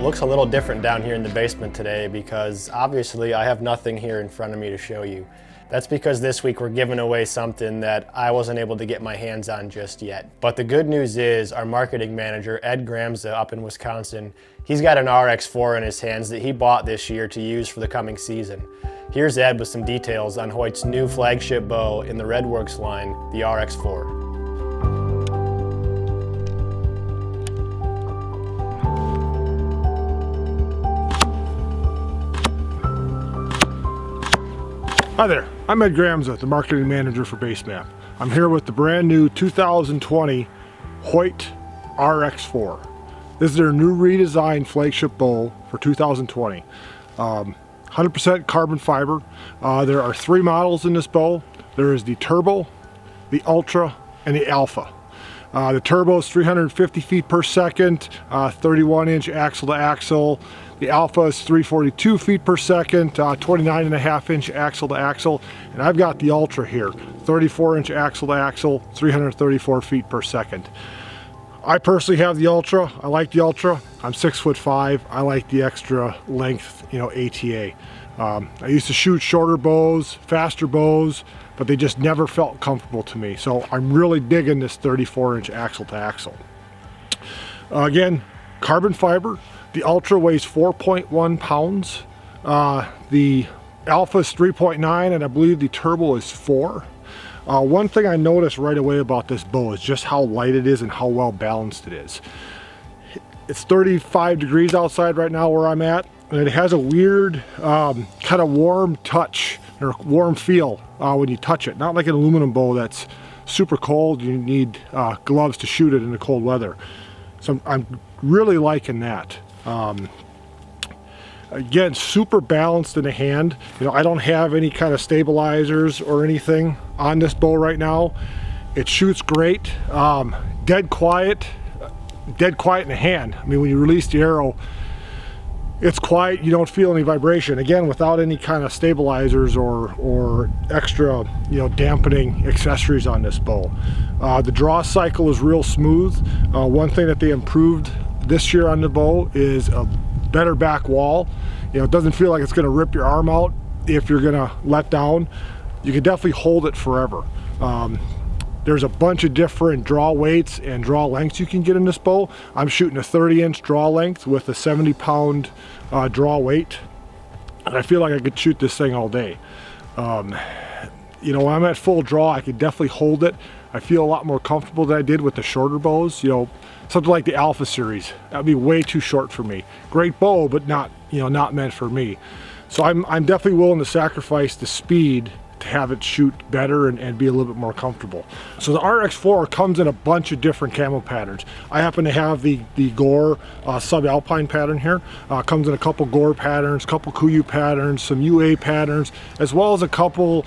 looks a little different down here in the basement today because obviously I have nothing here in front of me to show you. That's because this week we're giving away something that I wasn't able to get my hands on just yet. But the good news is our marketing manager, Ed Gramza up in Wisconsin, he's got an RX4 in his hands that he bought this year to use for the coming season. Here's Ed with some details on Hoyt's new flagship bow in the Redworks line, the RX4. Hi there, I'm Ed Gramza, the marketing manager for BaseMap. I'm here with the brand new 2020 Hoyt Rx4. This is their new redesigned flagship bow for 2020. 100% carbon fiber. There are 3 models in this bow. There is the Turbo, the Ultra, and the Alpha. The Turbo is 350 feet per second, 31-inch axle to axle. The Alpha is 342 feet per second, 29.5-inch axle to axle. And I've got the Ultra here, 34-inch axle to axle, 334 feet per second. I personally have the Ultra. I like the Ultra. I'm 6'5". I like the extra length, ATA. I used to shoot shorter bows, faster bows, but they just never felt comfortable to me. So I'm really digging this 34-inch axle to axle. Again, carbon fiber. The Ultra weighs 4.1 pounds. The Alpha is 3.9, and I believe the Turbo is 4. One thing I noticed right away about this bow is just how light it is and how well balanced it is. It's 35 degrees outside right now where I'm at, and it has a weird kind of warm touch or warm feel when you touch it. Not like an aluminum bow that's super cold. You need gloves to shoot it in the cold weather. So I'm really liking that. Again, super balanced in the hand. I don't have any kind of stabilizers or anything on this bow right now. It shoots great. Dead quiet in the hand. I mean, when you release the arrow, it's quiet. You don't feel any vibration. Again, without any kind of stabilizers or extra, dampening accessories on this bow. The draw cycle is real smooth. One thing that they improved this year on the bow is a better back wall. It doesn't feel like it's going to rip your arm out if you're going to let down. You can definitely hold it forever. There's a bunch of different draw weights and draw lengths you can get in this bow. I'm shooting a 30-inch draw length with a 70-pound draw weight, and I feel like I could shoot this thing all day. When I'm at full draw, I could definitely hold it. I feel a lot more comfortable than I did with the shorter bows. Something like the Alpha series, that'd be way too short for me. Great bow, but not meant for me. So I'm definitely willing to sacrifice the speed to have it shoot better and be a little bit more comfortable. So the RX4 comes in a bunch of different camo patterns. I happen to have the Gore sub-alpine pattern here. Comes in a couple Gore patterns, couple Kuiu patterns, some UA patterns, as well as a couple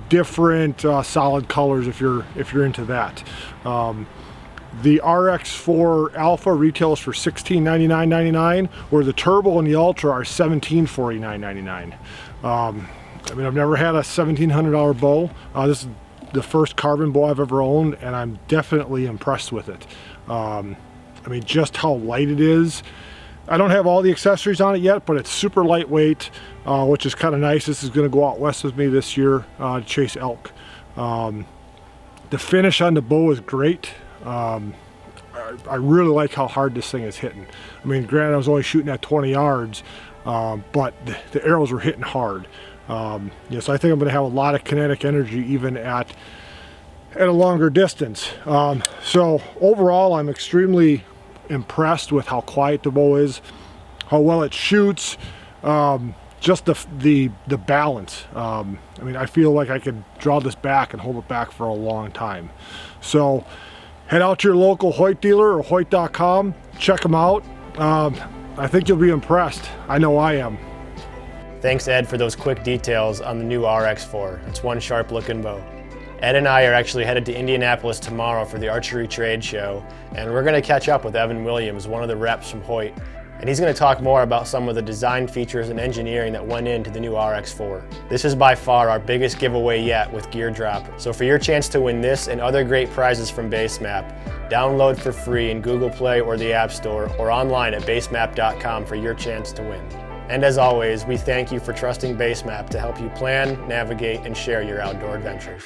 different solid colors if you're into that. The RX4 Alpha retails for $1699.99, where the Turbo and the Ultra are $1749.99. I've never had a $1,700 bow. This is the first carbon bow I've ever owned, and I'm definitely impressed with it. Just how light it is. I don't have all the accessories on it yet, but it's super lightweight, which is kind of nice. This is going to go out west with me this year to chase elk. The finish on the bow is great. I really like how hard this thing is hitting. Granted, I was only shooting at 20 yards, but the arrows were hitting hard. So I think I'm going to have a lot of kinetic energy even at a longer distance. So overall, I'm extremely impressed with how quiet the bow is, how well it shoots, just the balance. I feel like I could draw this back and hold it back for a long time. So head out to your local Hoyt dealer or Hoyt.com, check them out. I think you'll be impressed. I know I am. Thanks, Ed, for those quick details on the new RX4. It's one sharp looking bow. Ed and I are actually headed to Indianapolis tomorrow for the archery trade show, and we're going to catch up with Evan Williams, one of the reps from Hoyt. and he's going to talk more about some of the design features and engineering that went into the new RX4. This is by far our biggest giveaway yet with GearDrop, so for your chance to win this and other great prizes from BaseMap, download for free in Google Play or the App Store or online at basemap.com for your chance to win. And as always, we thank you for trusting BaseMap to help you plan, navigate, and share your outdoor adventures.